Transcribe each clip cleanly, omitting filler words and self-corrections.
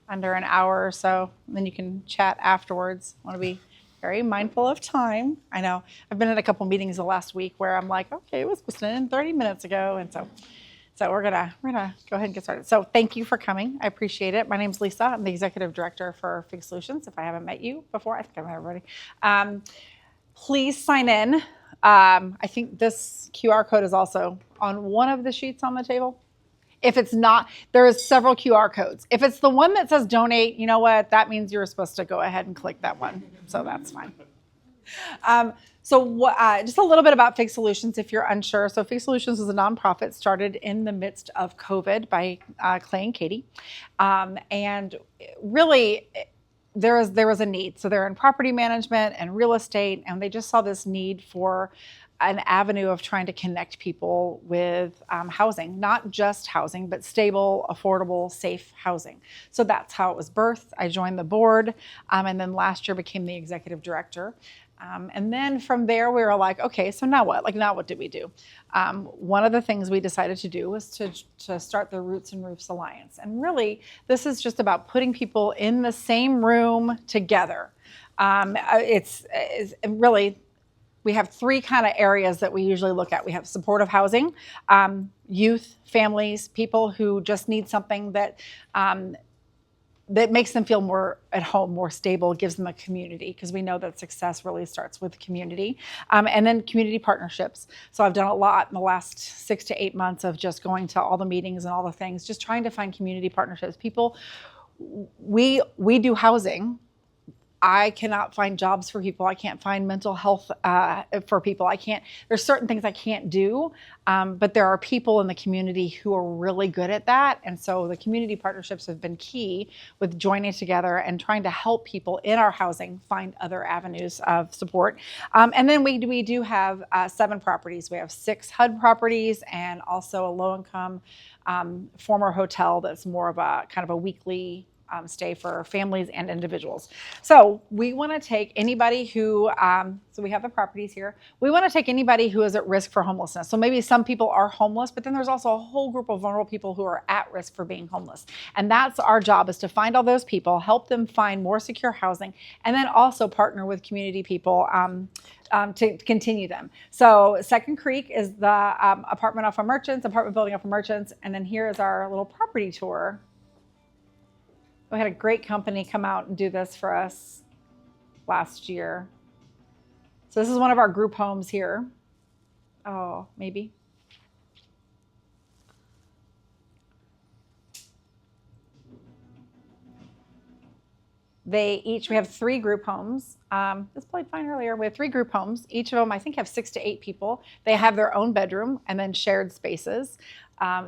under an hour or so. And then you can chat afterwards. I want to be very mindful of time. I know I've been in a couple meetings the last week where I'm like, okay, it was supposed to end 30 minutes ago. And so we're gonna go ahead and get started. So thank you for coming. I appreciate it. My name's Lisa. I'm the executive director for Fig Solutions. If I haven't met you before, I think I've met everybody. Please sign in. I think this QR code is also on one of the sheets on the table. If it's not, there's several QR codes. If it's the one that says donate, you know what? That means you're supposed to go ahead and click that one. So that's fine. Just a little bit about Fig Solutions if you're unsure. So Fig Solutions is a nonprofit started in the midst of COVID by Clay and Katie. And really, there was a need. So they're in property management and real estate, and they just saw this need for an avenue of trying to connect people with housing, not just housing, but stable, affordable, safe housing. So that's how it was birthed. I joined the board, and then last year became the executive director. And then from there, we were like, okay, so now what? Like, now what did we do? One of the things we decided to do was to start the Roots and Roofs Alliance. And really, this is just about putting people in the same room together. It's really, we have three kind of areas that we usually look at. We have supportive housing, youth, families, people who just need something that makes them feel more at home, more stable, gives them a community, because we know that success really starts with the community. And then community partnerships. So I've done a lot in the last 6 to 8 months of just going to all the meetings and all the things, just trying to find community partnerships. People, we do housing. I cannot find jobs for people. I can't find mental health for people. There's certain things I can't do, but there are people in the community who are really good at that. And so the community partnerships have been key with joining together and trying to help people in our housing find other avenues of support. And then we do have 7 properties. We have 6 HUD properties and also a low-income former hotel that's more of a kind of a weekly stay for families and individuals. So we want to take anybody who, so we have the properties here. We want to take anybody who is at risk for homelessness. So maybe some people are homeless, but then there's also a whole group of vulnerable people who are at risk for being homeless. And that's our job, is to find all those people, help them find more secure housing, and then also partner with community people to continue them. So Second Creek is the apartment building off of Merchants. And then here is our little property tour. We had a great company come out and do this for us last year. So this is one of our group homes here. Oh, maybe. We have 3 group homes. This played fine earlier. We have 3 group homes. Each of them, I think, have 6 to 8 people. They have their own bedroom and then shared spaces.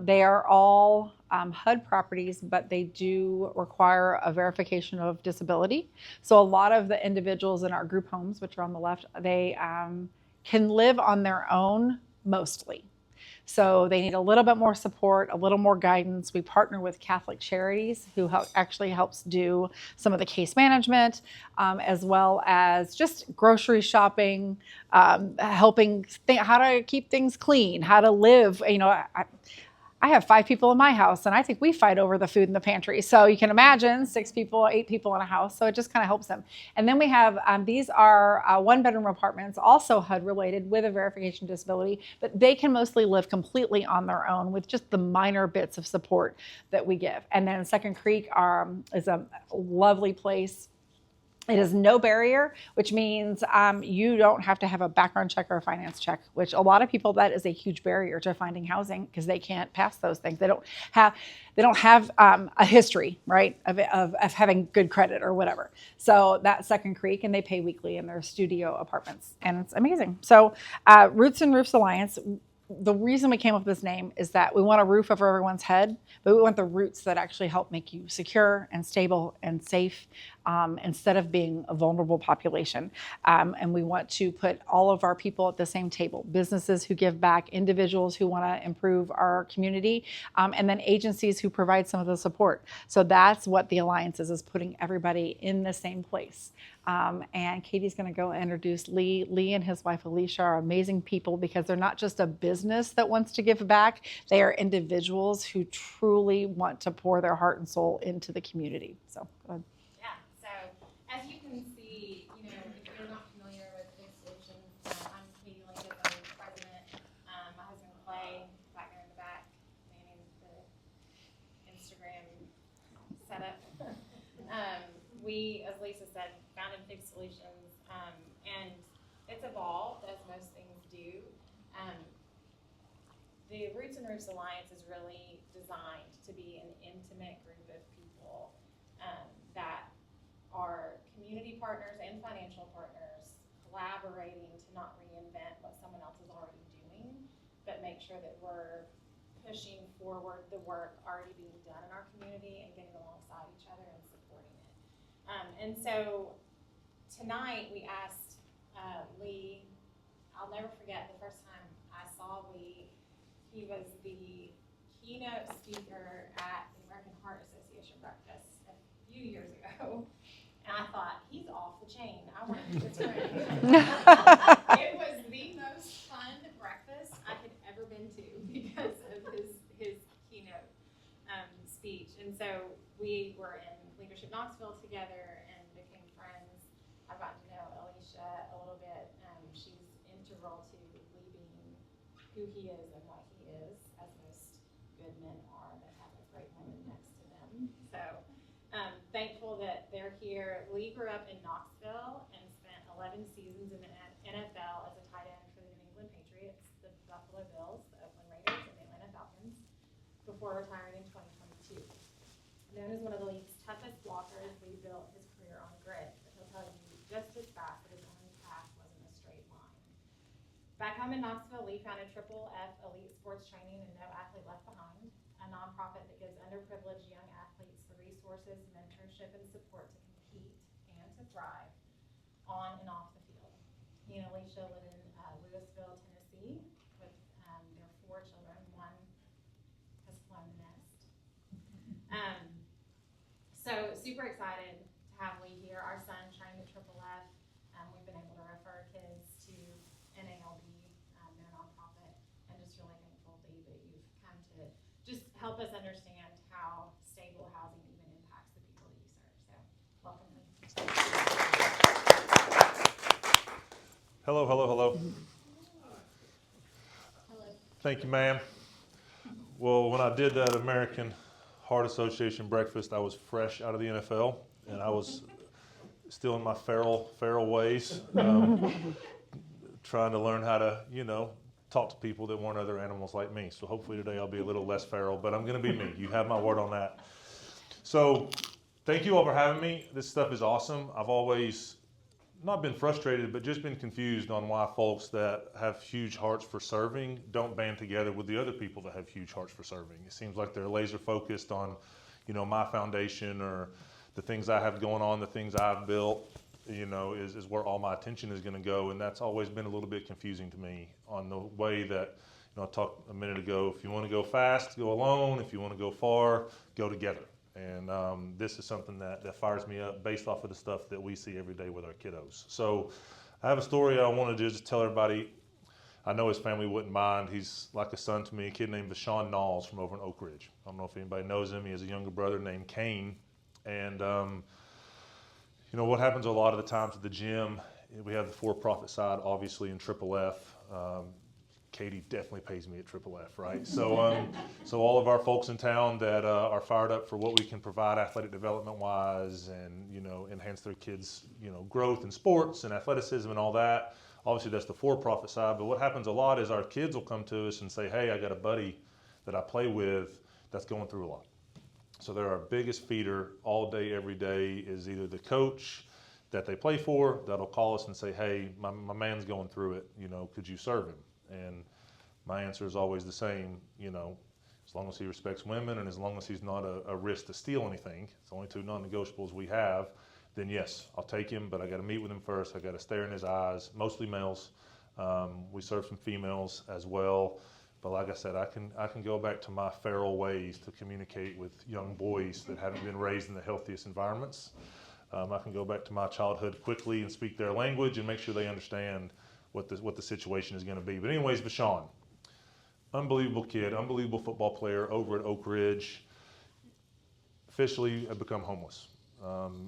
They are all HUD properties, but they do require a verification of disability. So a lot of the individuals in our group homes, which are on the left, they can live on their own mostly. So they need a little bit more support, a little more guidance. We partner with Catholic Charities, who actually helps do some of the case management, as well as just grocery shopping, helping how to keep things clean, how to live. You know, I have 5 people in my house, and I think we fight over the food in the pantry. So you can imagine 6 people, 8 people in a house. So it just kind of helps them. And then we have, these are 1-bedroom apartments, also HUD related with a verification disability, but they can mostly live completely on their own with just the minor bits of support that we give. And then Second Creek is a lovely place. It is no barrier, which means you don't have to have a background check or a finance check, which a lot of people, that is a huge barrier to finding housing because they can't pass those things. They don't have a history, right, of having good credit or whatever. So that's Second Creek, and they pay weekly in their studio apartments, and it's amazing. So Roots and Roofs Alliance, the reason we came up with this name is that we want a roof over everyone's head, but we want the roots that actually help make you secure and stable and safe. instead of being a vulnerable population. And we want to put all of our people at the same table, businesses who give back, individuals who want to improve our community, and then agencies who provide some of the support. So that's what the Alliance is putting everybody in the same place. And Katie's going to go introduce Lee. Lee and his wife Alicia are amazing people because they're not just a business that wants to give back. They are individuals who truly want to pour their heart and soul into the community. So go ahead. Yeah, so as you can see, if you're not familiar with Big Solutions, I'm Katie Lincoln, I'm the president. My husband Clay, back there in the back, manning the Instagram setup. We, as Lisa said, founded Big Solutions, and it's evolved as most things do. The Roots and Roofs Alliance is really designed to be an intimate group of people that are community partners and financial partners, collaborating to not reinvent what someone else is already doing, but make sure that we're pushing forward the work already being done in our community and getting alongside each other and supporting it. And so tonight we asked Lee, I'll never forget the first time I saw Lee. He was the keynote speaker at the American Heart Association breakfast a few years ago. And I thought, he's off the chain. I want to do this for him. It was the most fun breakfast I had ever been to because of his keynote speech. And so we were in Leadership Knoxville together and became friends. I've gotten to know Alicia a little bit. She's integral to Lee being who he is and what he is, as most good men are that have a great woman next to them. So thankful that they're here. Lee grew up in Knoxville and spent 11 seasons in the NFL as a tight end for the New England Patriots, the Buffalo Bills, the Oakland Raiders, and the Atlanta Falcons before retiring in 2022. Known as one of the league's toughest blockers, Lee built his career on the grid, but he'll tell you just as fast that his own path wasn't a straight line. Back home in Knoxville, Lee founded Triple F Elite Sports Training and No Athlete Left Behind, a nonprofit that gives underprivileged young athletes the resources, mentorship, and support to compete and to thrive on and off the field. He and Alicia live in Louisville, Tennessee, with their 4 children. One has flown the nest. So super excited to have Lee here. Our son trained at Triple F. We've been able to refer kids to NALB, their nonprofit, and just really thankful, Lee, that you've come to just help us understand how stable housing even impacts the people that you serve. So welcome, Lee. Hello, hello, hello. Hello. Thank you, ma'am. Well, when I did that American Heart Association breakfast, I was fresh out of the NFL, and I was still in my feral ways, trying to learn how to, talk to people that weren't other animals like me. So hopefully today I'll be a little less feral, but I'm going to be me. You have my word on that. So thank you all for having me. This stuff is awesome. I've always not been frustrated, but just been confused on why folks that have huge hearts for serving don't band together with the other people that have huge hearts for serving. It seems like they're laser focused on, my foundation or the things I have going on, the things I've built, is where all my attention is going to go. And that's always been a little bit confusing to me on the way that, I talked a minute ago, if you want to go fast, go alone. If you want to go far, go together. And this is something that fires me up based off of the stuff that we see every day with our kiddos. So I have a story I want to just tell everybody. I know his family wouldn't mind. He's like a son to me, a kid named Vashawn Knowles from over in Oak Ridge. I don't know if anybody knows him. He has a younger brother named Kane. And, what happens a lot of the times at the gym, we have the for-profit side, obviously, in Triple F. Katie definitely pays me at Triple F, right? So, so all of our folks in town that are fired up for what we can provide athletic development-wise, and enhance their kids' growth in sports and athleticism and all that. Obviously, that's the for-profit side. But what happens a lot is our kids will come to us and say, "Hey, I got a buddy that I play with that's going through a lot." So they're our biggest feeder all day, every day is either the coach that they play for that'll call us and say, "Hey, my man's going through it. Could you serve him?" And my answer is always the same, as long as he respects women and as long as he's not a risk to steal anything. It's the only 2 non-negotiables we have. then yes, I'll take him, but I got to meet with him first. I got to stare in his eyes, mostly males. We serve some females as well. But like I said, I can go back to my feral ways to communicate with young boys that haven't been raised in the healthiest environments. I can go back to my childhood quickly and speak their language and make sure they understand what the situation is going to be. But anyways, Vashon, unbelievable kid, unbelievable football player over at Oak Ridge, officially have become homeless.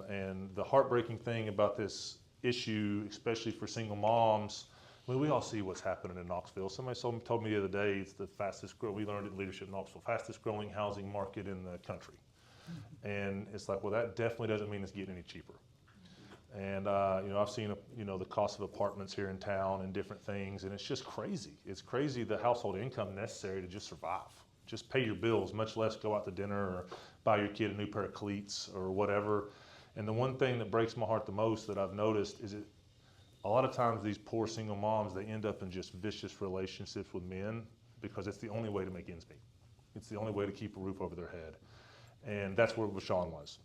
And the heartbreaking thing about this issue, especially for single moms, I mean, we all see what's happening in Knoxville. Somebody told me the other day it's the fastest growing, we learned in leadership in Knoxville, fastest growing housing market in the country. And it's like, well, that definitely doesn't mean it's getting any cheaper. And, I've seen, the cost of apartments here in town and different things, and it's just crazy. It's crazy the household income necessary to just survive. Just pay your bills, much less go out to dinner or buy your kid a new pair of cleats or whatever. And the one thing that breaks my heart the most that I've noticed is a lot of times these poor single moms, they end up in just vicious relationships with men because it's the only way to make ends meet. It's the only way to keep a roof over their head. And that's where Vashon was.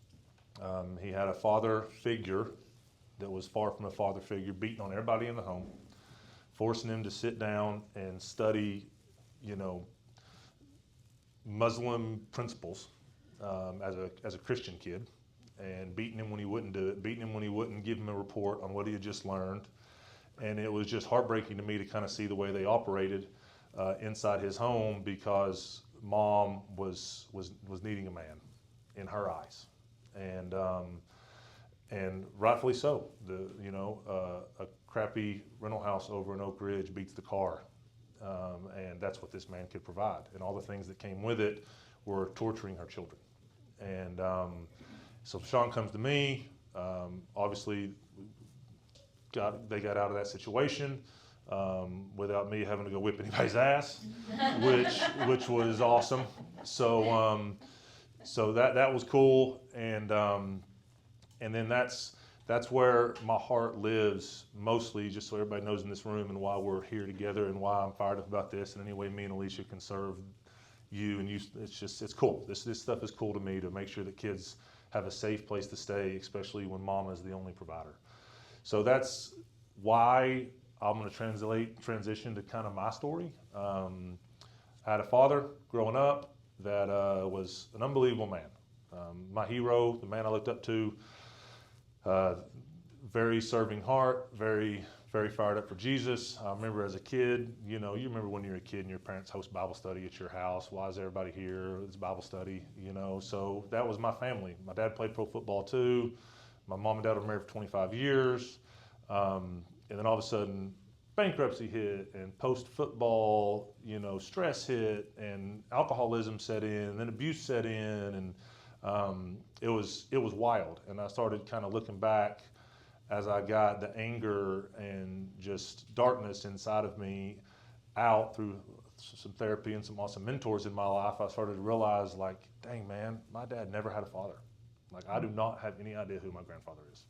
He had a father figure that was far from a father figure, beating on everybody in the home, forcing him to sit down and study, Muslim principles as a Christian kid, and beating him when he wouldn't do it, beating him when he wouldn't give him a report on what he had just learned. And it was just heartbreaking to me to kind of see the way they operated inside his home, because mom was needing a man in her eyes, and rightfully so. A crappy rental house over in Oak Ridge beats the car, and that's what this man could provide. And all the things that came with it were torturing her children. And so Sean comes to me. Obviously, they got out of that situation without me having to go whip anybody's ass, which was awesome. So that was cool, and then that's where my heart lives mostly, just so everybody knows in this room, and why we're here together, and why I'm fired up about this, and any way me and Alicia can serve you. And it's cool. This stuff is cool to me, to make sure that kids have a safe place to stay, especially when mama is the only provider. So that's why I'm going to transition to kind of my story. I had a father growing up that was an unbelievable man. My hero, the man I looked up to, very serving heart, very, very fired up for Jesus. I remember as a kid, you remember when you're a kid and your parents host Bible study at your house. Why is everybody here? It's Bible study, So that was my family. My dad played pro football too. My mom and dad were married for 25 years. And then all of a sudden, bankruptcy hit, and post-football, stress hit, and alcoholism set in, and then abuse set in, and it was wild. And I started kind of looking back as I got the anger and just darkness inside of me out through some therapy and some awesome mentors in my life. I started to realize, like, dang man, my dad never had a father. Like, I do not have any idea who my grandfather is.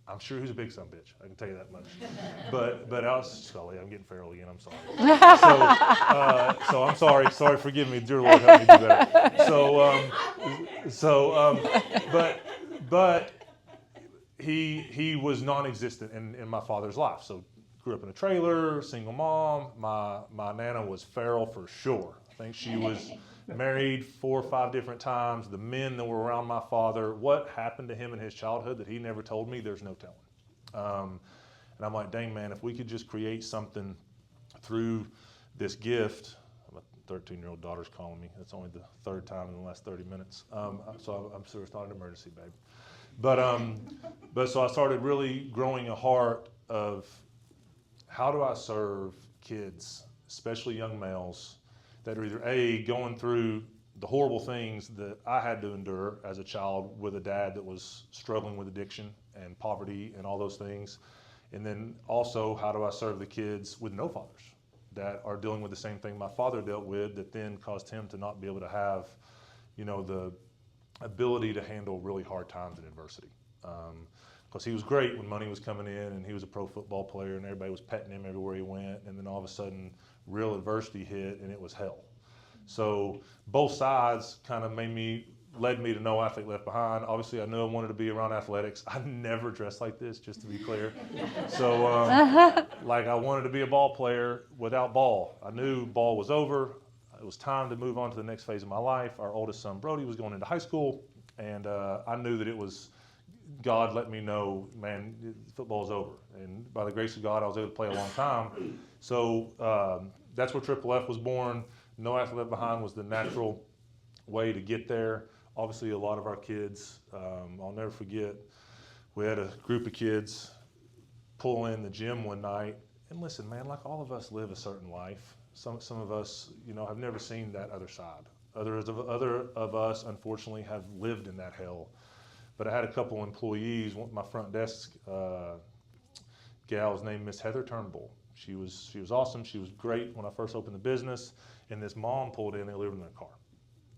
I'm sure he's a big son of a bitch. I can tell you that much. But I was Scully. I'm getting feral again. I'm sorry. So I'm sorry. Sorry, forgive me. Dear Lord, help me do better. But he was non-existent in my father's life. So grew up in a trailer, single mom. My nana was feral for sure. I think she was married 4 or 5 different times. The men that were around my father, what happened to him in his childhood that he never told me, there's no telling. And I'm like, dang man, if we could just create something through this gift. My 13-year-old daughter's calling me. That's only the 3rd time in the last 30 minutes. So I'm sure it's not an emergency, babe. But so I started really growing a heart of, how do I serve kids, especially young males, that are either A, going through the horrible things that I had to endure as a child with a dad that was struggling with addiction and poverty and all those things. And then also, how do I serve the kids with no fathers that are dealing with the same thing my father dealt with, that then caused him to not be able to have, the ability to handle really hard times and adversity. Because he was great when money was coming in, and he was a pro football player, and everybody was petting him everywhere he went. And then all of a sudden, real adversity hit, and it was hell. So both sides kind of made me led me to No Athlete Left Behind. Obviously, I knew I wanted to be around athletics. I never dressed like this, just to be clear. So, like, I wanted to be a ball player without ball. I knew ball was over. It was time to move on to the next phase of my life. Our oldest son, Brody, was going into high school, and I knew that it was God let me know, man, football's over. And by the grace of God, I was able to play a long time. So that's where Triple F was born. No Athlete Left Behind was the natural way to get there. Obviously, a lot of our kids, I'll never forget, we had a group of kids pull in the gym one night. And listen, man, like all of us live a certain life. Some of us, have never seen that other side. Other of us, unfortunately, have lived in that hell. But I had a couple employees. My front desk gal was named Miss Heather Turnbull. She was awesome. She was great when I first opened the business. And this mom pulled in. They lived in their car,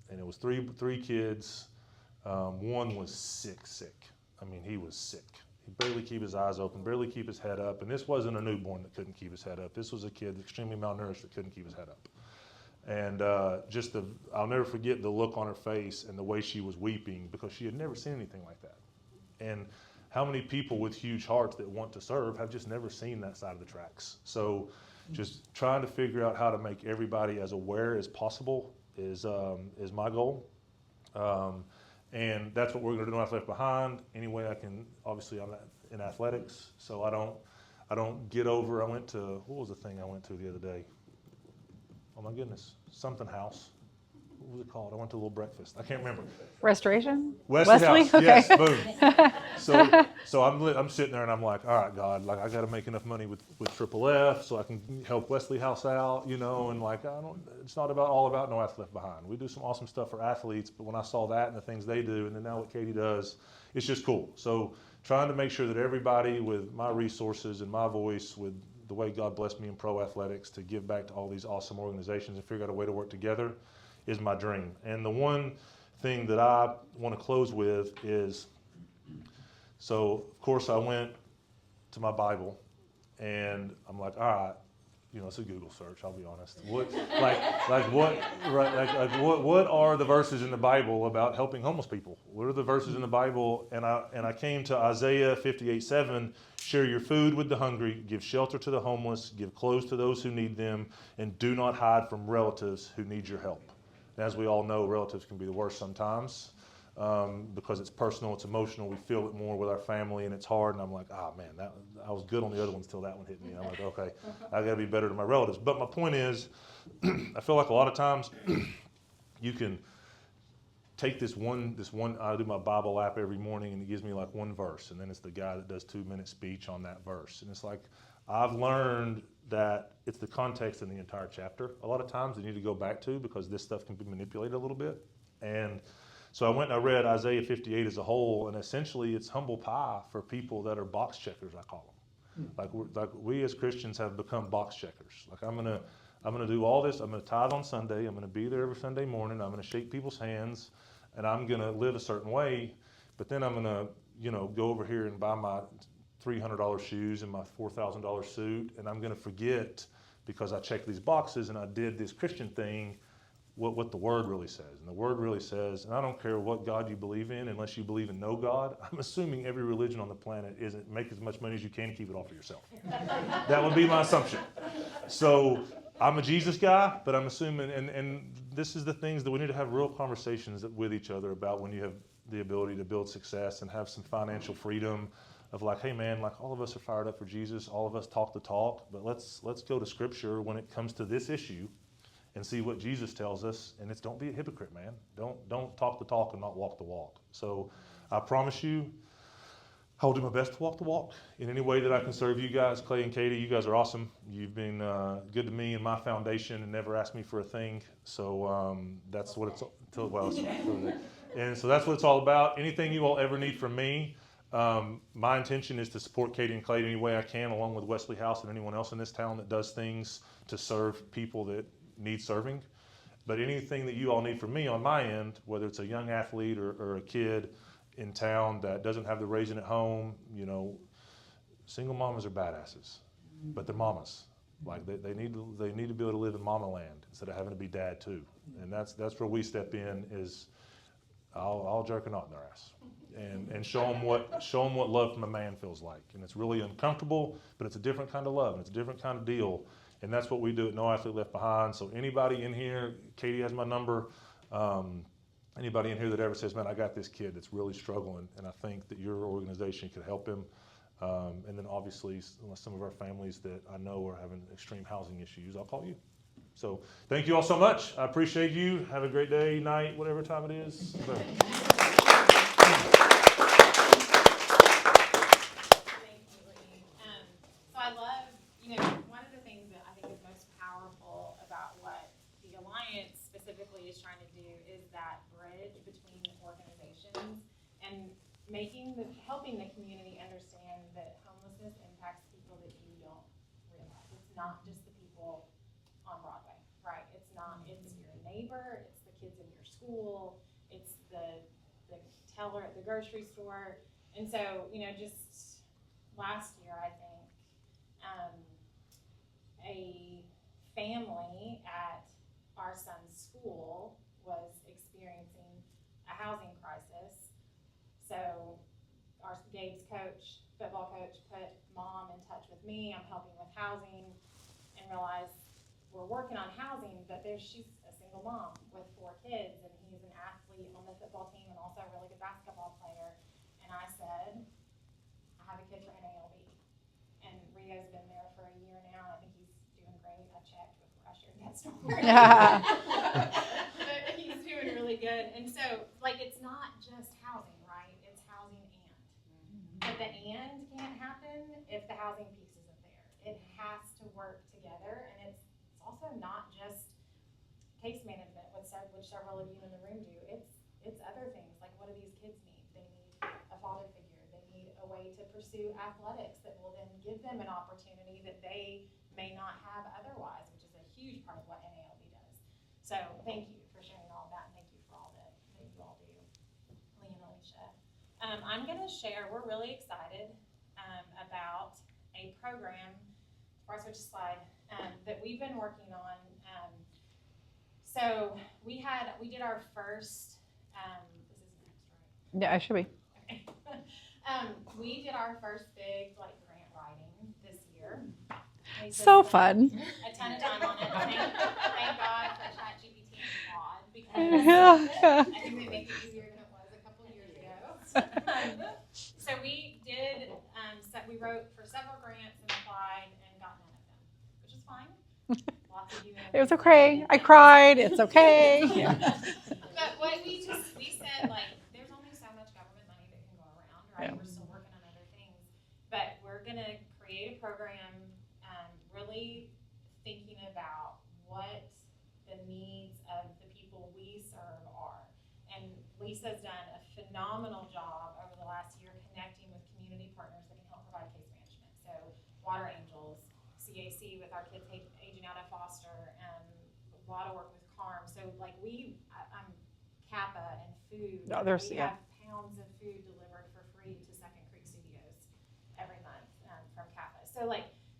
and it was three kids. One was sick. I mean, he was sick. He barely keep his eyes open, barely keep his head up. And this wasn't a newborn that couldn't keep his head up. This was a kid extremely malnourished that couldn't keep his head up. And I'll never forget the look on her face and the way she was weeping because she had never seen anything like that. And how many people with huge hearts that want to serve have just never seen that side of the tracks. So just trying to figure out how to make everybody as aware as possible is my goal. And that's what we're going to do on Left Behind. Any way I can, obviously I'm in athletics, so I don't get over. I went to, what was the thing I went to the other day? Oh my goodness, something house. What was it called? I went to a little breakfast. I can't remember. Restoration? Wesley House. Okay. Yes, boom. So I'm sitting there and I'm like, all right, God, like I got to make enough money with Triple F so I can help Wesley House out, and like it's not all about No Athlete Left Behind. We do some awesome stuff for athletes, but when I saw that and the things they do, and then now what Katie does, it's just cool. So trying to make sure that everybody with my resources and my voice, with the way God blessed me in pro athletics, to give back to all these awesome organizations and figure out a way to work together is my dream. And the one thing that I want to close with is, so of course I went to my Bible and I'm like, all right, it's a Google search, I'll be honest. What are the verses in the Bible about helping homeless people? What are the verses in the Bible? And I came to Isaiah 58:7, share your food with the hungry, give shelter to the homeless, give clothes to those who need them, and do not hide from relatives who need your help. And as we all know, relatives can be the worst sometimes because it's personal, it's emotional, we feel it more with our family, and it's hard. And I'm like, man, I was good on the other ones till that one hit me. I'm like, okay, I got to be better to my relatives. But my point is, I feel like a lot of times you can take this one. I do my Bible app every morning, and it gives me like one verse, and then it's the guy that does 2-minute speech on that verse, and it's like I've learned that it's the context in the entire chapter. A lot of times you need to go back to because this stuff can be manipulated a little bit. And so I went and I read Isaiah 58 as a whole, and essentially it's humble pie for people that are box checkers, I call them. Like we as Christians have become box checkers. Like I'm gonna do all this. I'm gonna tithe on Sunday. I'm gonna be there every Sunday morning. I'm gonna shake people's hands, and I'm gonna live a certain way. But then I'm gonna, go over here and buy my $300 shoes and my $4,000 suit, and I'm going to forget because I checked these boxes and I did this Christian thing, what the Word really says. And the Word really says, and I don't care what God you believe in, unless you believe in no God. I'm assuming every religion on the planet isn't make as much money as you can to keep it all for yourself. That would be my assumption. So I'm a Jesus guy, but I'm assuming, and this is the things that we need to have real conversations with each other about when you have the ability to build success and have some financial freedom. Of like, hey man, like all of us are fired up for Jesus, all of us talk the talk, but let's go to Scripture when it comes to this issue and see what Jesus tells us. And it's don't be a hypocrite, man. Don't talk the talk and not walk the walk. So I promise you, I'll do my best to walk the walk in any way that I can serve you guys. Clay and Katie, you guys are awesome. You've been good to me and my foundation and never asked me for a thing. So that's what and so that's what it's all about. Anything you all ever need from me, my intention is to support Katie and Clay any way I can, along with Wesley House and anyone else in this town that does things to serve people that need serving. But anything that you all need from me on my end, whether it's a young athlete or a kid in town that doesn't have the raising at home, single mamas are badasses, but they're mamas. Like they need to be able to live in mama land instead of having to be dad too. And that's where we step in. Is I'll jerk a knot in their ass and show them what love from a man feels like. And it's really uncomfortable, but it's a different kind of love and it's a different kind of deal. And that's what we do at No Athlete Left Behind. So anybody in here, Katie has my number. Anybody in here that ever says, man, I got this kid that's really struggling, and I think that your organization could help him. And then obviously some of our families that I know are having extreme housing issues, I'll call you. So thank you all so much. I appreciate you. Have a great day, night, whatever time it is. Thank you, Lee. So I love, one of the things that I think is most powerful about what the Alliance specifically is trying to do is that bridge between organizations and helping the community understand that homelessness impacts people that you don't realize. It's not just the people on Broadway, right? It's your neighbor, it's the kids in your school, it's the teller at the grocery store. And so, just last year, I think, a family at our son's school was experiencing a housing crisis. So our Gabe's football coach, put mom in touch with me. I'm helping with housing, and realized we're working on housing, but she's a single mom with 4 kids, and he's an athlete on the football team and also a really good basketball player. And I said, I have a kid for NALB. And Rio's been there for a year now. I think he's doing great. I checked before I shared that story. But he's doing really good. And so, it's not just housing, right? It's housing and. But the and can't happen if the housing piece isn't there. It has to work together. And it's also not just case management, which several of you in the room do. It's other things. Like, what do these kids need? They need a father figure. They need a way to pursue athletics that will then give them an opportunity that they may not have otherwise, which is a huge part of what NALB does. So thank you for sharing all of that, and thank you for all that you all do, Lee and Alicia. I'm going to share, we're really excited about a program, before I switch slide, that we've been working on. So we did our first, this is next, right? Yeah, I should be. Okay. We did our first big grant writing this year. We So just fun. spent a ton of time on it. Thank God for ChatGPT and Claude, because I think they make it easier than it was a couple of years ago. So we did, we wrote for several grants and applied and got none of them, which is fine. Lots of you. It was okay. I cried. It's okay. But what we said, there's only so much government money that can go around, right? Yeah. We're still working on other things, but we're gonna create a program, really thinking about what the needs of the people we serve are. And Lisa's done a phenomenal job over the last year connecting with community partners that can help provide case management. So Water Angels, CAC with our kids aging out of foster, a lot of work with CARM. So I'm Kappa and food. Oh, We have pounds of food delivered for free to Second Creek Studios every month from Kappa. So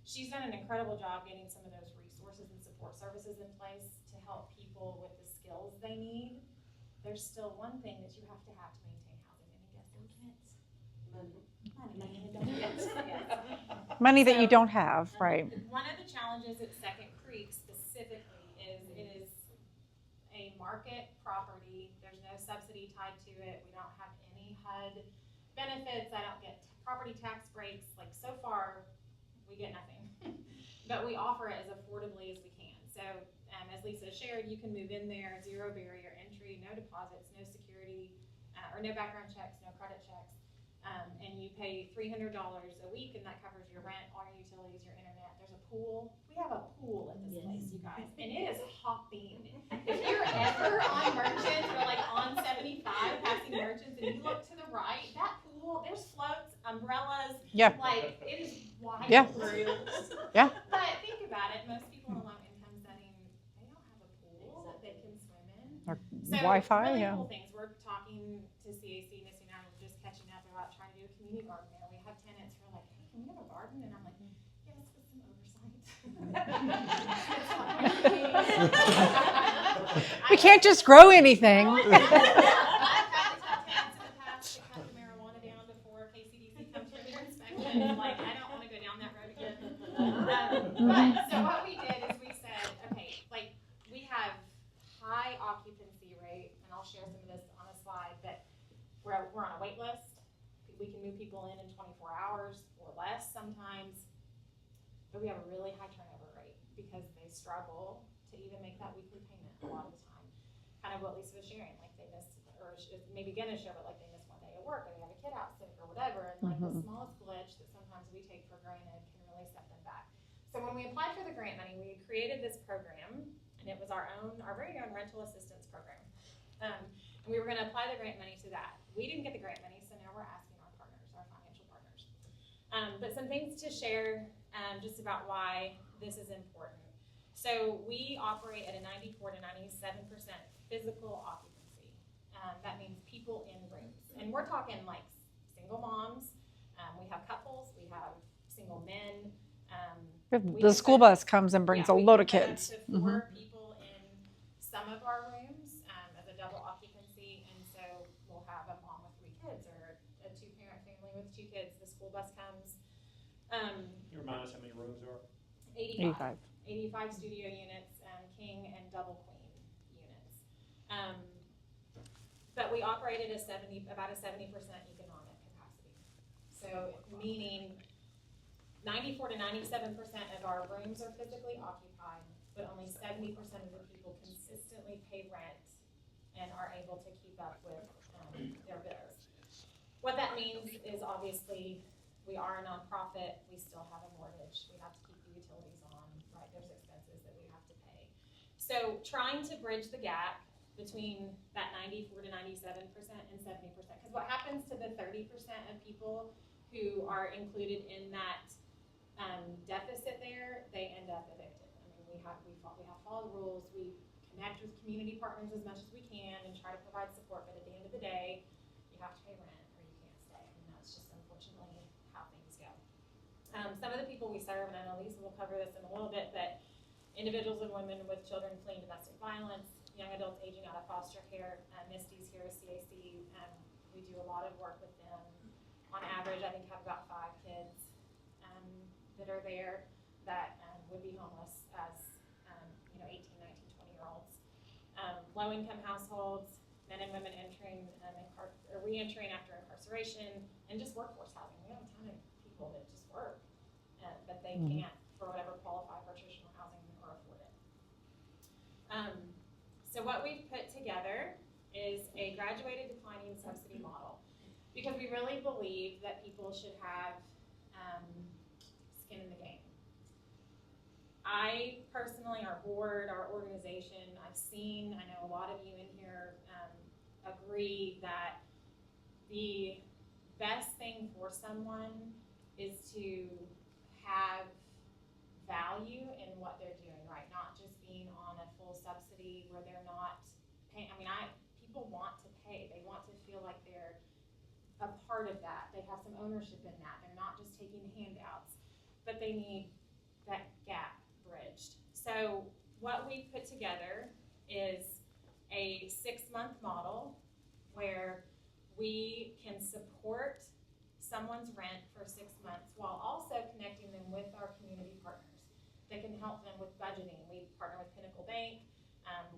she's done an incredible job getting some of those resources and support services in place to help people with the skills they need. There's still one thing that you have to maintain housing. Any guesses? Money. Yes. Money that you don't have, right? One of the challenges at Second Creek specifically is it is a market property. There's no subsidy tied to it. We don't have any HUD benefits. I don't get property tax breaks. So far, we get nothing. But we offer it as affordably as we can. So as Lisa shared, you can move in there, 0 barrier entry, no deposits, no security, or no background checks, no credit checks. And you pay $300 a week, and that covers your rent, all your utilities, your internet. There's a pool. We have a pool at this place, you guys, and it is hopping. If you're ever on Merchants or on 75 passing Merchants, and you look to the right, that pool, there's floats, umbrellas. Yeah. It is wide Yeah. through. Yeah. But think about it. Most people in a low income setting, they don't have a pool that they can swim in. Or So Wi-Fi, really yeah. cool things. We're talking to CAC, Miss United, we're just catching up about trying to do a community garden there. We have tenants who are like, hey, can we have a garden? And I'm like, yes, with some oversight. We can't just grow anything. I've got Like, I don't wanna go down that road again. But, so what we did is we said, okay, like, we have high occupancy rate, and I'll share some of this on a slide, but we're on a wait list. We can move people in 24 hours or less sometimes, but we have a really high turnover rate because they struggle to even make that weekly payment a lot of the time. Kind of what Lisa was sharing, like they miss, or maybe gonna share, but like they miss one day at work, or they have a kid out sick or whatever, and like the smallest glitch that sometimes we take for granted can really set them back. So when we applied for the grant money, we created this program, and it was our very own rental assistance program. And we were gonna apply the grant money to that. We didn't get the grant money, so now we're asking our partners, our financial partners. But some things to share just about why this is important. So we operate at a 94 to 97% physical occupancy. That means people in rooms. And we're talking like single moms, we have couples, we have single men. The school bus comes and brings a load of kids. We can put up to 4 people in some of our rooms as a double occupancy, and so we'll have a mom with 3 kids or a 2-parent family with 2 kids. The school bus comes. You remind us how many rooms there are? 85 studio units, king and double queen units. But we operated about a 70% economic capacity. So meaning 94 to 97% of our rooms are physically occupied, but only 70% of the people consistently pay rent and are able to keep up with their bills. What that means is obviously we are a nonprofit, we still have a mortgage, we have to keep the utilities on, right? There's expenses that we have to pay. So trying to bridge the gap between that 94 to 97% and 70%, because what happens to the 30% of people who are included in that deficit there, they end up evicted. I mean, we have followed rules, we connect with community partners as much as we can and try to provide support, but at the end of the day, you have to pay rent or you can't stay, and that's just unfortunately how things go. Some of the people we serve, and I know Lisa will cover this in a little bit, but individuals and women with children fleeing domestic violence, young adults aging out of foster care. Misty's here with CAC. We do a lot of work with them. On average, I think have about 5 kids that are there that would be homeless as 18, 19, 20-year-olds. Low-income households, men and women entering or re-entering after incarceration, and just workforce housing. We have a ton of people that just work, but they can't, for whatever, qualify for traditional housing or afford it. So what we've put together is a graduated declining subsidy model, because we really believe that people should have skin in the game. I personally, our board, our organization, I know a lot of you in here agree that the best thing for someone is to have value in what they're doing, right? Not just being on a full subsidy where they're not paying. People want to pay. They want to feel like they're a part of that. They have some ownership in that. They're not just taking handouts, but they need that gap bridged. So what we put together is a 6-month model where we can support someone's rent for 6 months while also connecting them with our community partners that can help them with budgeting. We partner with Pinnacle Bank,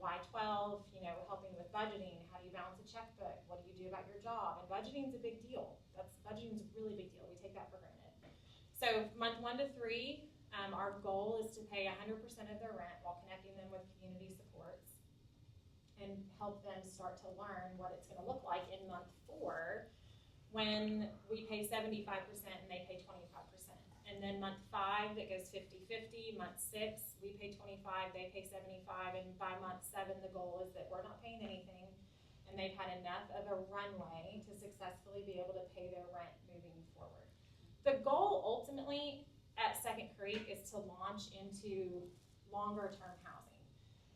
Y12, helping with budgeting. How do you balance a checkbook? What do you do about your job? And budgeting is a big deal. Budgeting is a really big deal. We take that for granted. So month 1 to 3, our goal is to pay 100% of their rent while connecting them with community supports and help them start to learn what it's going to look like in month 4 when we pay 75% and they pay 25%. And then month 5, that goes 50-50. Month 6, we pay 25, they pay 75, and by month 7, the goal is that we're not paying anything, and they've had enough of a runway to successfully be able to pay their rent moving forward. The goal ultimately at Second Creek is to launch into longer-term housing.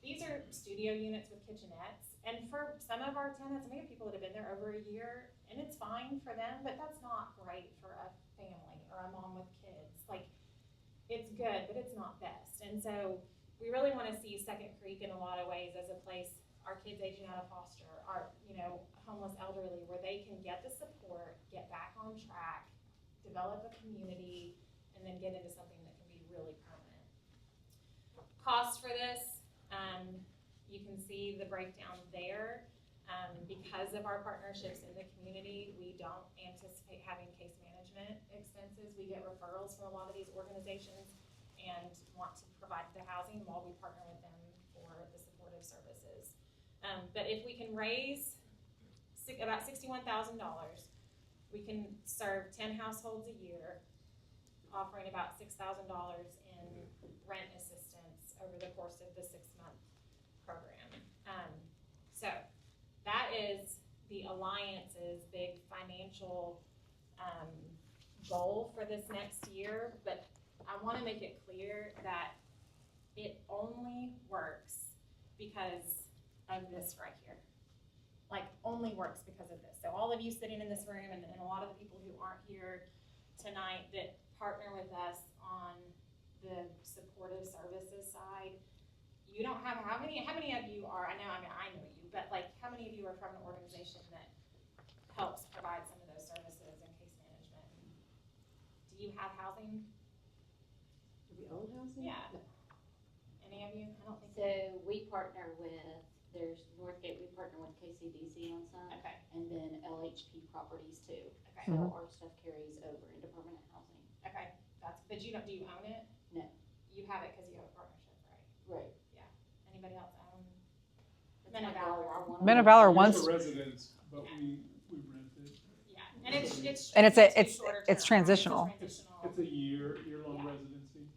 These are studio units with kitchenettes, and for some of our tenants, we have people that have been there over a year, and it's fine for them, but that's not great for a family or a mom with kids. It's good, but it's not best. And so we really want to see Second Creek in a lot of ways as a place, our kids aging out of foster, our homeless elderly, where they can get the support, get back on track, develop a community, and then get into something that can be really permanent. Cost for this, you can see the breakdown there. Because of our partnerships in the community, we don't anticipate having case management expenses. We get referrals from a lot of these organizations and want to provide the housing while we partner with them for the supportive services. But if we can raise about $61,000, we can serve 10 households a year, offering about $6,000 in rent assistance over the course of the 6-month program. So that is the Alliance's big financial goal for this next year, but I want to make it clear that it only works because of this right here. Like, only works because of this. So all of you sitting in this room and a lot of the people who aren't here tonight that partner with us on the supportive services side, you don't have, how many of you are, I know you, but like, how many of you are from an organization that helps provide some of those services and case management? Do you have housing? Do we own housing? Yeah. No. Any of you? I don't think so. So we partner with, there's Northgate, we partner with KCDC on some, Okay, and then LHP Properties too. okay, So our stuff carries over into permanent housing. okay. Do you own it? No. You have it because you have a partnership, right? Right. Anybody else own? That's Men of my Valor. goal. I wanna- Men of Valor It's once, a residence, but we rent it. Yeah, and it's And it's shorter it's term. transitional. It's a year-long Yeah. residency.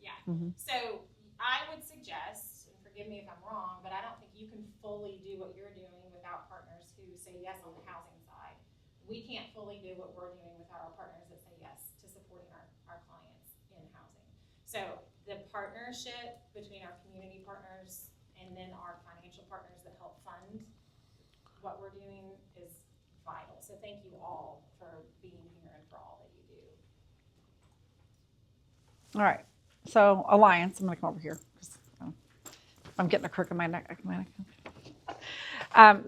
So I would suggest, and forgive me if I'm wrong, but I don't think you can fully do what you're doing without partners who say yes on the housing side. We can't fully do what we're doing without our partners that say yes to supporting our clients in housing. So the partnership between our community partners and then our financial partners that help fund what we're doing is vital. So thank you all for being here and for all that you do. all right. So Alliance, I'm gonna come over here. I'm getting a crook in my neck.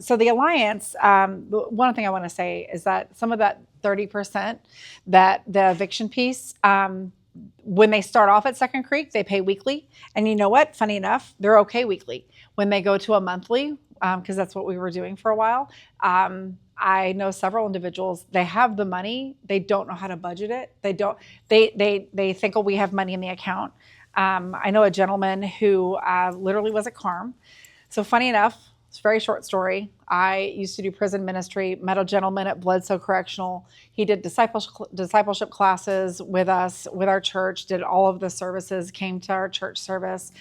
So the Alliance, one thing I want to say is that some of that 30%, that the eviction piece, when they start off at Second Creek, they pay weekly. And you know what? Funny enough, they're okay weekly. When they go to a monthly, because that's what we were doing for a while, I know several individuals, they have the money, they don't know how to budget it. They think, oh, we have money in the account. I know a gentleman who literally was at CARM. So funny enough, it's a very short story. I used to do prison ministry, met a gentleman at Bledsoe Correctional. He did discipleship classes with us, with our church, did all of the services, came to our church service,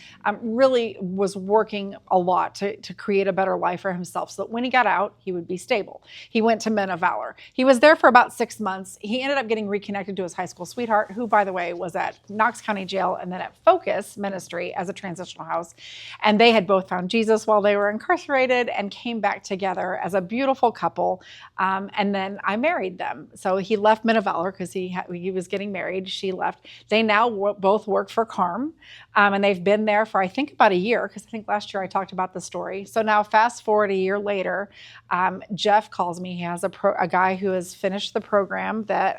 really was working a lot to create a better life for himself so that when he got out, he would be stable. He went to Men of Valor. He was there for about 6 months. He ended up getting reconnected to his high school sweetheart, who, by the way, was at Knox County Jail and then at Focus Ministry as a transitional house. And they had both found Jesus while they were incarcerated and came back together as a beautiful couple. And then I married them. So he left Men of Valor because he was getting married. She left. They now both work for CARM. And they've been there for, I think, about a year, because I think last year I talked about the story. So now fast forward a year later, Jeff calls me. He has a guy who has finished the program that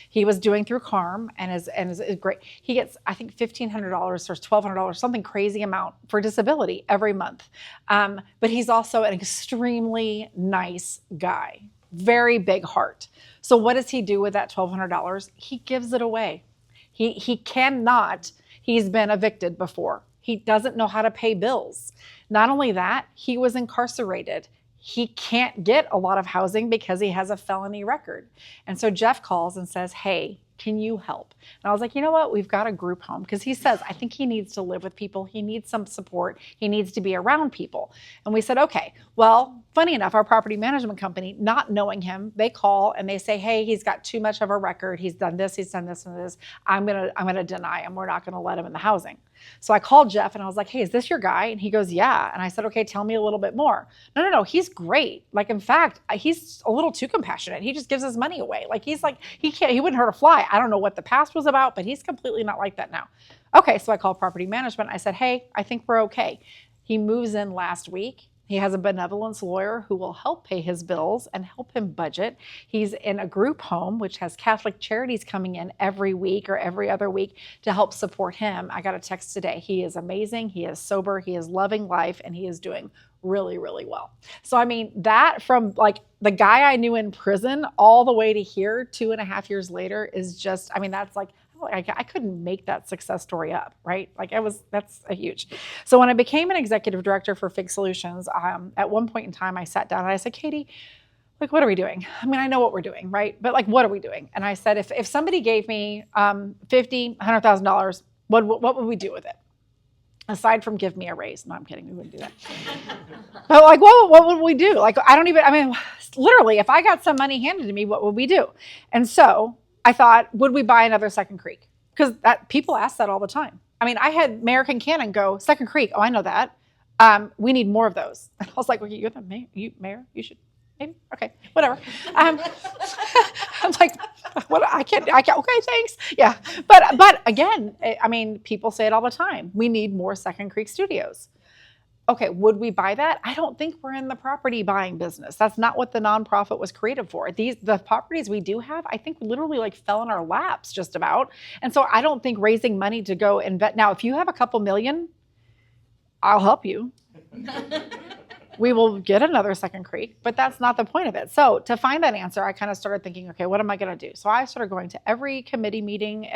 he was doing through CARM and is great. He gets, I think, $1,500 or $1,200, something crazy amount for disability every month. But he's also an extremely nice guy, very big heart. So what does he do with that $1,200? He gives it away. He cannot. He's been evicted before. He doesn't know how to pay bills. Not only that, he was incarcerated. He can't get a lot of housing because he has a felony record. And so Jeff calls and says, hey, can you help? And I was like, you know what? We've got a group home, because he says, I think he needs to live with people. He needs some support. He needs to be around people. And we said, okay. Well, funny enough, our property management company, not knowing him, they call and they say, hey, he's got too much of a record. He's done this and this. I'm gonna deny him. We're not gonna let him in the housing. So I called Jeff and I was like, hey, is this your guy? And he goes, yeah. And I said, okay, tell me a little bit more. No, he's great. Like, in fact, he's a little too compassionate. He just gives his money away. Like, he wouldn't hurt a fly. I don't know what the past was about, but he's completely not like that now. Okay, so I called property management. I said, hey, I think we're okay. He moves in last week. He has a benevolence lawyer who will help pay his bills and help him budget. He's in a group home, which has Catholic Charities coming in every week or every other week to help support him. I got a text today. He is amazing. He is sober. He is loving life, and he is doing really, really well. So, I mean, that from like the guy I knew in prison all the way to here 2.5 years later is just, I mean, that's like, I couldn't make that success story up, right? Like that's a huge. So when I became an executive director for Fig Solutions, at one point in time, I sat down and I said, Katie, like, what are we doing? I mean, I know what we're doing, right? But like, what are we doing? And I said, if somebody gave me $50,000, $100,000, what would we do with it? Aside from give me a raise. No, I'm kidding. We wouldn't do that. But like, what would we do? Like, I mean, literally, if I got some money handed to me, what would we do? And so I thought, would we buy another Second Creek? Because people ask that all the time. I mean, I had American Cannon go, Second Creek, oh, I know that. We need more of those. And I was like, well, you're the mayor, you should, maybe, okay, whatever. I'm like, what? I can't, okay, thanks. Yeah, but again, I mean, people say it all the time. We need more Second Creek studios. Okay, would we buy that? I don't think we're in the property buying business. That's not what the nonprofit was created for. The properties we do have, I think literally like fell in our laps just about. And so I don't think raising money to go invest. Now, if you have a couple million, I'll help you. We will get another Second Creek, but that's not the point of it. So to find that answer, I kind of started thinking, okay, what am I going to do? So I started going to every committee meeting,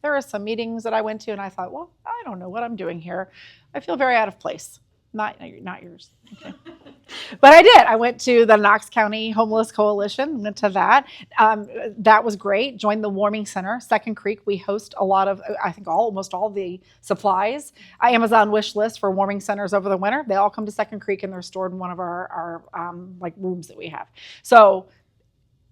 there are some meetings that I went to and I thought, well, I don't know what I'm doing here. I feel very out of place. Not yours. Okay. But I did. I went to the Knox County Homeless Coalition, went to that. That was great. Joined the Warming Center. Second Creek, we host a lot of, I think almost all the supplies. Amazon wish list for warming centers over the winter. They all come to Second Creek and they're stored in one of our like rooms that we have. So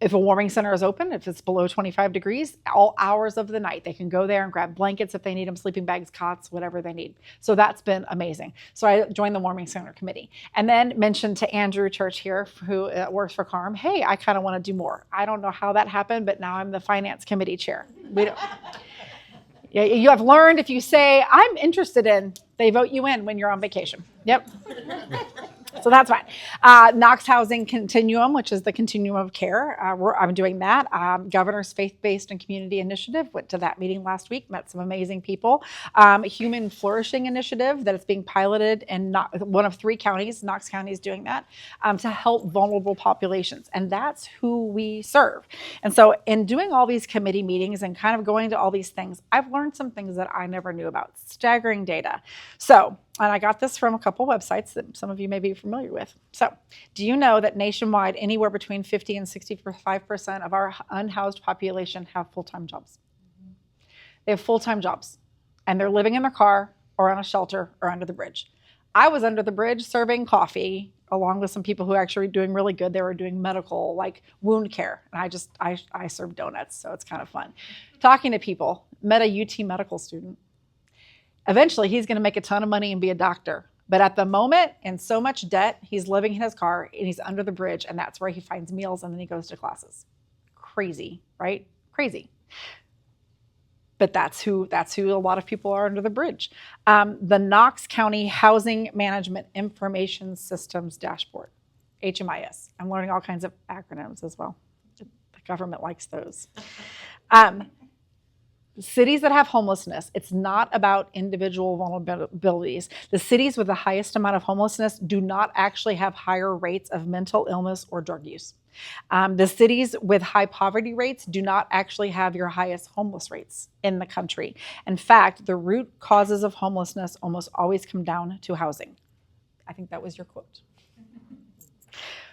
if a warming center is open, if it's below 25 degrees, all hours of the night, they can go there and grab blankets if they need them, sleeping bags, cots, whatever they need. So that's been amazing. So I joined the warming center committee and then mentioned to Andrew Church here, who works for CARM, hey, I kind of want to do more. I don't know how that happened, but now I'm the finance committee chair. You have learned if you say, I'm interested in, they vote you in when you're on vacation. Yep. So that's fine. Knox Housing Continuum, which is the continuum of care. I'm doing that. Governor's Faith-Based and Community Initiative, went to that meeting last week, met some amazing people. Human Flourishing Initiative that is being piloted in one of 3 counties. Knox County is doing that to help vulnerable populations. And that's who we serve. And so in doing all these committee meetings and kind of going to all these things, I've learned some things that I never knew about. Staggering data. So, and I got this from a couple websites that some of you may be familiar with. So, do you know that nationwide, anywhere between 50 and 65% of our unhoused population have full-time jobs? They have full-time jobs, and they're living in their car or on a shelter or under the bridge. I was under the bridge serving coffee along with some people who are actually doing really good. They were doing medical, like wound care, and I served donuts, so it's kind of fun. Talking to people, met a UT medical student. Eventually, he's going to make a ton of money and be a doctor. But at the moment, in so much debt, he's living in his car and he's under the bridge, and that's where he finds meals and then he goes to classes. Crazy, right? Crazy. But that's who a lot of people are under the bridge. The Knox County Housing Management Information Systems Dashboard, HMIS. I'm learning all kinds of acronyms as well. The government likes those. Cities that have homelessness, it's not about individual vulnerabilities. The cities with the highest amount of homelessness do not actually have higher rates of mental illness or drug use. The cities with high poverty rates do not actually have your highest homeless rates in the country. In fact, the root causes of homelessness almost always come down to housing. I think that was your quote.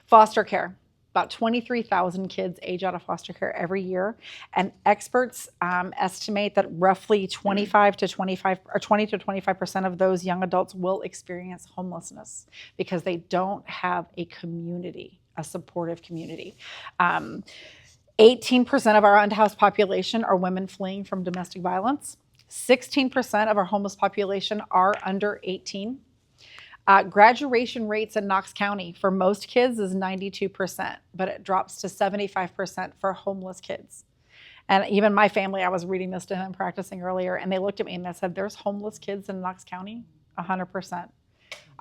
Foster care. About 23,000 kids age out of foster care every year, and experts estimate that roughly 20 to 25% of those young adults will experience homelessness because they don't have a community, a supportive community. 18% of our unhoused population are women fleeing from domestic violence. 16% of our homeless population are under 18. Graduation rates in Knox County for most kids is 92%, but it drops to 75% for homeless kids. And even my family, I was reading this to him, practicing earlier, and they looked at me and they said, there's homeless kids in Knox County? 100%.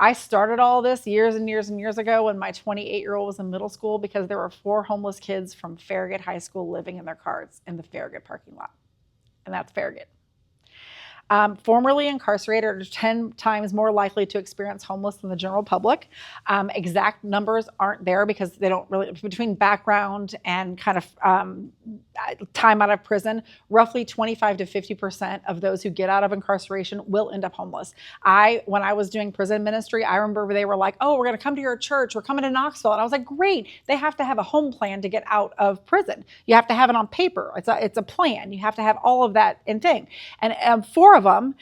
I started all this years and years and years ago when my 28-year-old was in middle school because there were 4 homeless kids from Farragut High School living in their cars in the Farragut parking lot. And that's Farragut. Formerly incarcerated are 10 times more likely to experience homeless than the general public. Exact numbers aren't there because they don't really, between background and kind of time out of prison, roughly 25 to 50% of those who get out of incarceration will end up homeless. When I was doing prison ministry, I remember they were like, oh, we're going to come to your church. We're coming to Knoxville. And I was like, great. They have to have a home plan to get out of prison. You have to have it on paper. It's a plan. You have to have all of that in thing. And 4 of them,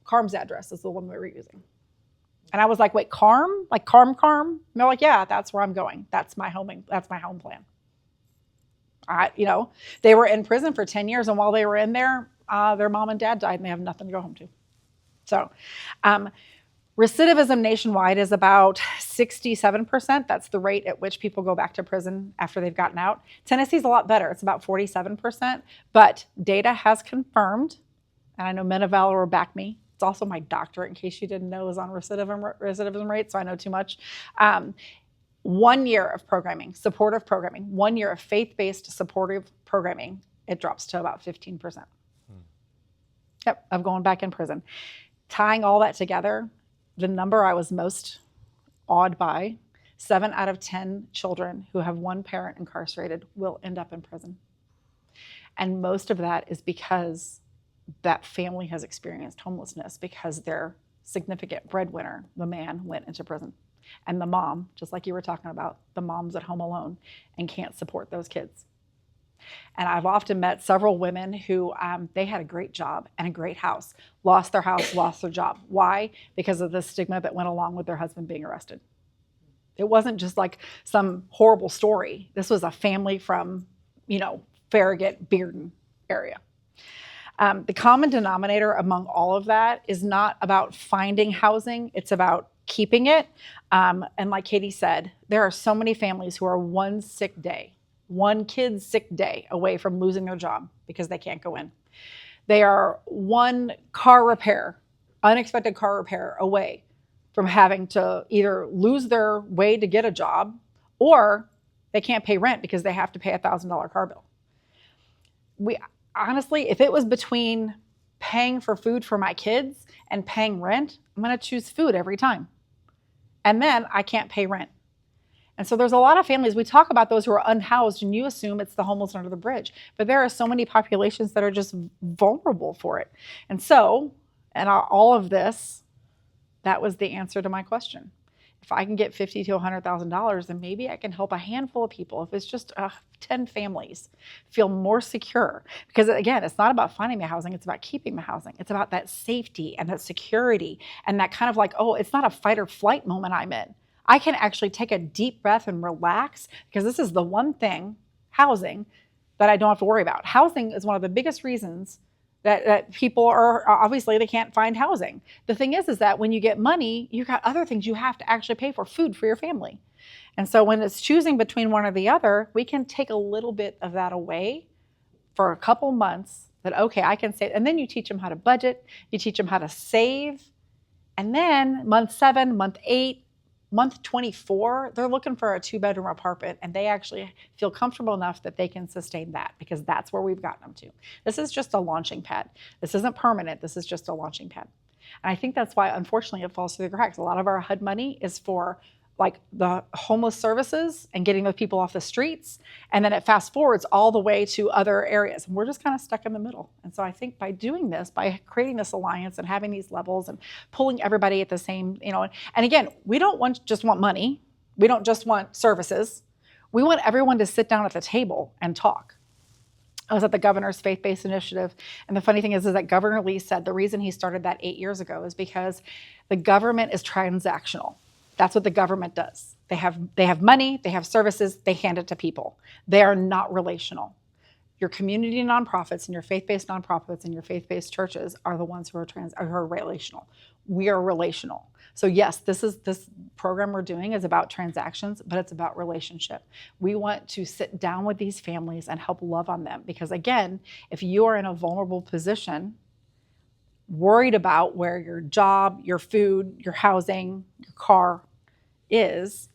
Carm's address is the one we were using. And I was like, wait, Carm? Like Carm? And they're like, yeah, that's where I'm going. That's my home plan. They were in prison for 10 years. And while they were in there, their mom and dad died and they have nothing to go home to. So recidivism nationwide is about 67%. That's the rate at which people go back to prison after they've gotten out. Tennessee's a lot better. It's about 47%. But data has confirmed, and I know Men of Valor will back me. It's also my doctorate, in case you didn't know, is on recidivism rate, so I know too much. 1 year of programming, supportive programming, 1 year of faith-based supportive programming, it drops to about 15%. Yep, of going back in prison. Tying all that together, the number I was most awed by, 7 out of 10 children who have one parent incarcerated will end up in prison. And most of that is because that family has experienced homelessness because their significant breadwinner, the man, went into prison. And the mom, just like you were talking about, the mom's at home alone and can't support those kids. And I've often met several women who they had a great job and a great house, lost their house, lost their job. Why? Because of the stigma that went along with their husband being arrested. It wasn't just like some horrible story. This was a family from, Farragut, Bearden area. The common denominator among all of that is not about finding housing, it's about keeping it. And like Katie said, there are so many families who are one kid's sick day away from losing their job because they can't go in. They are one unexpected car repair away from having to either lose their way to get a job or they can't pay rent because they have to pay a $1,000 car bill. Honestly, if it was between paying for food for my kids and paying rent, I'm going to choose food every time. And then I can't pay rent. And so there's a lot of families, we talk about those who are unhoused and you assume it's the homeless under the bridge, but there are so many populations that are just vulnerable for it. And so, all of this, that was the answer to my question. If I can get $50,000 to $100,000, then maybe I can help a handful of people. If it's just 10 families, feel more secure. Because again, it's not about finding the housing, it's about keeping the housing. It's about that safety and that security and that kind of like, oh, it's not a fight or flight moment I'm in. I can actually take a deep breath and relax because this is the one thing, housing, that I don't have to worry about. Housing is one of the biggest reasons that people are, obviously they can't find housing. The thing is that when you get money, you got other things you have to actually pay for, food for your family. And so when it's choosing between one or the other, we can take a little bit of that away for a couple months that, okay, I can save. And then you teach them how to budget, you teach them how to save. And then month 7, month 8, month 24, they're looking for a 2-bedroom apartment and they actually feel comfortable enough that they can sustain that because that's where we've gotten them to. This is just a launching pad. This isn't permanent. This is just a launching pad. And I think that's why, unfortunately, it falls through the cracks. A lot of our HUD money is for like the homeless services and getting those people off the streets. And then it fast forwards all the way to other areas. And we're just kind of stuck in the middle. And so I think by doing this, by creating this alliance and having these levels and pulling everybody at the same, and again, we don't just want money. We don't just want services. We want everyone to sit down at the table and talk. I was at the governor's faith-based initiative. And the funny thing is that Governor Lee said the reason he started that 8 years ago is because the government is transactional. That's what the government does. They have money, they have services, they hand it to people. They are not relational. Your community nonprofits and your faith-based nonprofits and your faith-based churches are the ones who are relational. We are relational. So yes, this program we're doing is about transactions, but it's about relationship. We want to sit down with these families and help love on them because again, if you are in a vulnerable position, worried about where your job, your food, your housing, your car is,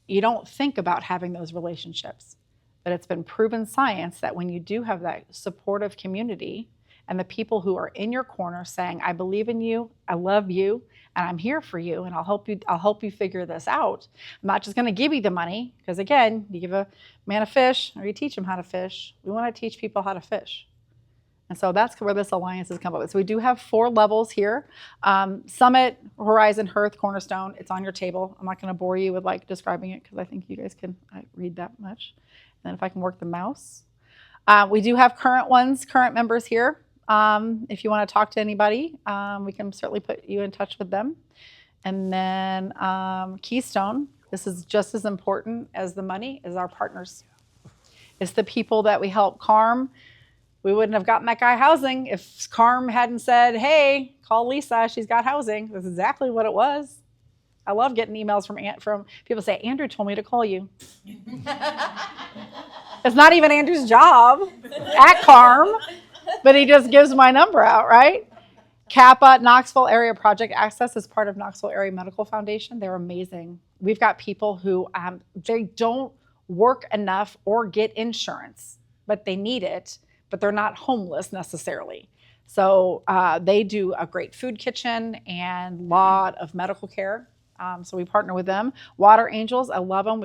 you don't think about having those relationships. But it's been proven science that when you do have that supportive community and the people who are in your corner saying, I believe in you, I love you, and I'm here for you, and I'll help you figure this out. I'm not just going to give you the money, because again, you give a man a fish or you teach him how to fish. We want to teach people how to fish. And so that's where this alliance has come up with. So we do have 4 levels here. Summit, Horizon, Hearth, Cornerstone. It's on your table. I'm not going to bore you with like describing it because I think you guys can read that much. And then if I can work the mouse. We do have current members here. If you want to talk to anybody, we can certainly put you in touch with them. And then Keystone, this is just as important as the money, is our partners. It's the people that we help. Carm, we wouldn't have gotten that guy housing if Carm hadn't said, hey, call Lisa, she's got housing. That's exactly what it was. I love getting emails from people say, Andrew told me to call you. It's not even Andrew's job at Carm, but he just gives my number out, right? Kappa, Knoxville Area Project Access is part of Knoxville Area Medical Foundation. They're amazing. We've got people who they don't work enough or get insurance, but they need it, but they're not homeless necessarily. So they do a great food kitchen and a lot of medical care. So we partner with them. Water Angels, I love them.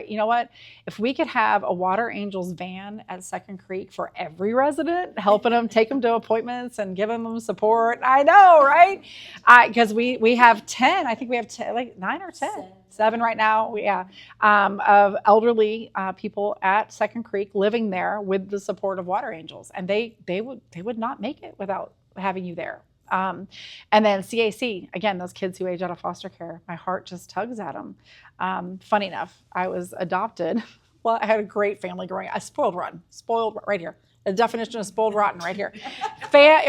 You know what? If we could have a Water Angels van at Second Creek for every resident, helping them, take them to appointments and giving them support. I know, right? Because we have 10, I think we have 10, like 9 or 10. 7 right now, of elderly people at Second Creek living there with the support of Water Angels. And they would not make it without having you there. And then CAC, again, those kids who age out of foster care, my heart just tugs at them. Funny enough, I was adopted. Well, I had a great family growing up. Spoiled right here. The definition of spoiled rotten right here.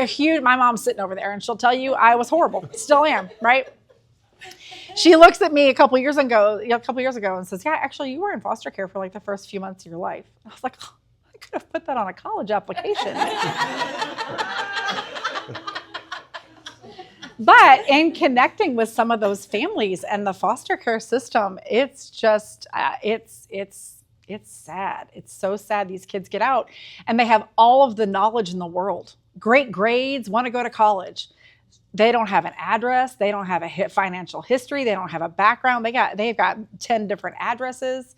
Huge. My mom's sitting over there, and she'll tell you I was horrible. Still am, right? She looks at me a couple years ago and says, yeah, actually, you were in foster care for like the first few months of your life. I was like, oh, I could have put that on a college application. But in connecting with some of those families and the foster care system, it's just, it's sad. It's so sad these kids get out and they have all of the knowledge in the world. Great grades, want to go to college. They don't have an address. They don't have a financial history. They don't have a background. They've got 10 different addresses.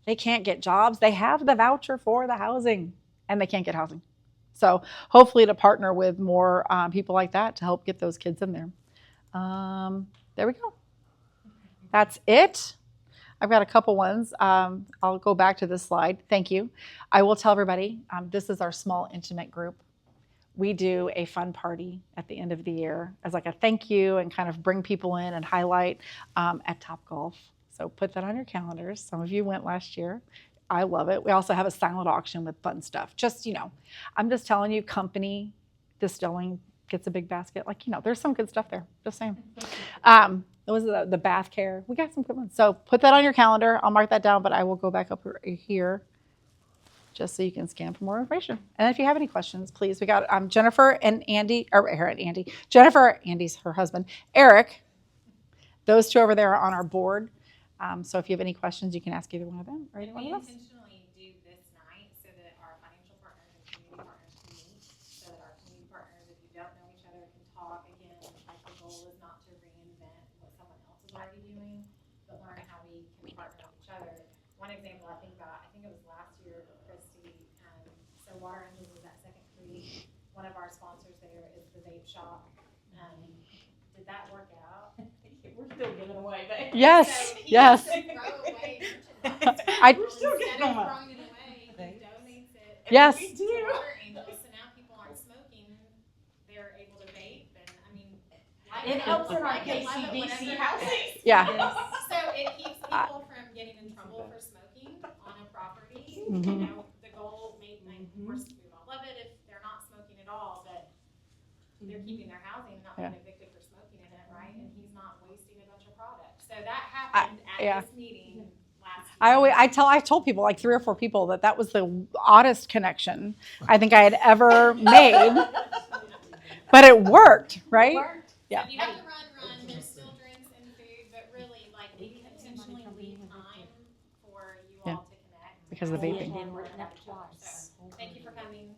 They can't get jobs. They have the voucher for the housing and they can't get housing. So hopefully to partner with more people like that to help get those kids in there. There we go. That's it. I've got a couple ones. I'll go back to this slide. Thank you. I will tell everybody, this is our small intimate group. We do a fun party at the end of the year as like a thank you and kind of bring people in and highlight at Topgolf. So put that on your calendars. Some of you went last year. I love it. We also have a silent auction with fun stuff. Just, I'm just telling you, Company Distilling gets a big basket. Like, there's some good stuff there. Just saying. Those are the bath care. We got some good ones. So put that on your calendar. I'll mark that down, but I will go back up here just so you can scan for more information. And if you have any questions, please. We got Jennifer and Andy, Jennifer, Andy's her husband, Eric. Those two over there are on our board. So if you have any questions, you can ask either one of them or either one of us. We intentionally do this night so that our financial partners and community partners can meet, so that our community partners, if you don't know each other, can talk again. Like the goal is not to reinvent what someone else is already doing, but learn how we can partner with each other. One example I think about, I think it was last year, Christy, so Water Angels is at Second Creek. One of our sponsors there is the vape shop. Did that work out? We're still giving away, but Yes, so yes. throw away merchandise. We're still getting Instead of them. throwing it away, he donates it. Yes. To Water Angels, so now people aren't smoking, they're able to vape, and I mean. It helps in our I can love it KCDC whenever- housing. Yeah. So it keeps people from getting in trouble for smoking on a property. Mhm. The goal may, of course, we all love it if they're not smoking at all, but they're keeping their housing, not being evicted for smoking in it, right? And he's not wasting a bunch of product. So that happened at this meeting last year. I told people, like 3 or 4 people, that was the oddest connection I think I had ever made. But it worked, right? Worked. Yeah. If you have to run, there's still drinks and food, but really, like, we intentionally leave time for you Yeah. all to connect. Because of the We vaping. had been written up twice. So, thank you for coming.